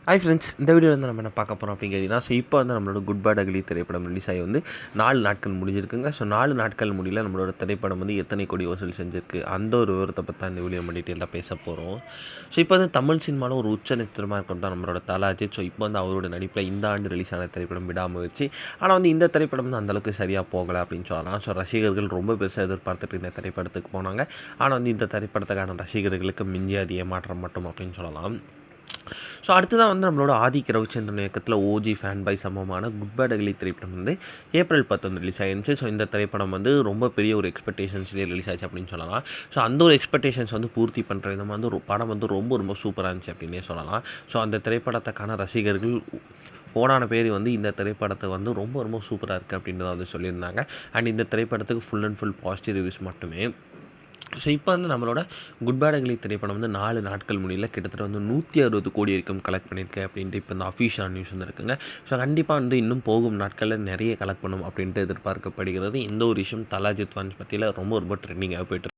Hi friends, இந்த வீடியோவில் வந்து நம்ம என்ன பார்க்க போகிறோம் அப்படின்னு கேட்டிங்கன்னா, இப்போ வந்து நம்மளோட குட் பேட் அக்லி திரைப்படம் ரிலீஸ் ஆகி வந்து 4 நாட்கள் முடிஞ்சிருக்குங்க. 4 நாட்கள் முடியல நம்மளோட திரைப்படம் வந்து எத்தனை கோடி வசூல் செஞ்சிருக்கு, அந்த ஒரு விவரத்தை பற்றி தான் இந்த வீடியோ நம்ம டீட்டெயிலாக பேச போகிறோம். இப்போ வந்து தமிழ் சினிமாவில் ஒரு உச்ச நட்சத்திரமாக இருக்கிறது தான் நம்மளோட தல அஜித். இப்போ வந்து அவரோட நடிப்பில் இந்த ஆண்டு ரிலீஸ் ஆன திரைப்படம் விடாமுயற்சி. ஆனால் வந்து இந்த திரைப்படம் வந்து அந்தளவுக்கு சரியாக போகலை அப்படின்னு சொல்லலாம். ரசிகர்கள் ரொம்ப பெருசாக எதிர்பார்த்துட்டு இந்த திரைப்படத்துக்கு போனாங்க. ஆனால் வந்து இந்த திரைப்படத்துக்கான ரசிகர்களுக்கு மிஞ்சிய அது ஏமாற்றம் மட்டும் அப்படின்னு சொல்லலாம். அடுத்ததான் வந்து நம்மளோட ஆதிக் ரவிச்சந்திரன் இயக்கத்தில் ஓஜி ஃபேன் பை சமமான குட் பேட் அக்லி திரைப்படம் வந்து ஏப்ரல் 10 ரிலீஸ் ஆயிருந்துச்சு. இந்த திரைப்படம் வந்து ரொம்ப பெரிய ஒரு எக்ஸ்பெக்டேஷன்ஸ்லேயே ரிலீஸ் ஆச்சு அப்படின்னு சொல்லலாம். அந்த ஒரு எக்ஸ்பெக்டேஷன்ஸ் வந்து பூர்த்தி பண்ணுற விதமாக வந்து ஒரு படம் வந்து ரொம்ப ரொம்ப சூப்பராக இருந்துச்சு அப்படின்னே சொல்லலாம். அந்த திரைப்படத்துக்கான ரசிகர்கள் போனான பேர் வந்து இந்த திரைப்படத்தை வந்து ரொம்ப ரொம்ப சூப்பராக இருக்குது அப்படின்றத வந்து சொல்லியிருந்தாங்க. அண்ட் இந்த திரைப்படத்துக்கு full and full positive reviews மட்டுமே. இப்போ வந்து நம்மளோட குட் பேட் அக்லி திரைப்படம் வந்து 4 நாட்கள் முடியல கிட்டத்தட்ட வந்து 160 கோடி வரைக்கும் கலெக்ட் பண்ணியிருக்கேன் அப்படின்ட்டு இப்போ இந்த அஃபிஷியல் நியூஸ் வந்து இருக்குங்க. கண்டிப்பாக வந்து இன்னும் போகும் நாட்களில் நிறைய கலெக்ட் பண்ணும் அப்படின்ட்டு எதிர்பார்க்கப்படுகிறது. இந்த ஒரு விஷயம் தல அஜித் ஃபேன்ஸ் பற்றியில் ரொம்ப ரொம்ப ட்ரெண்டிங்காக போயிட்டு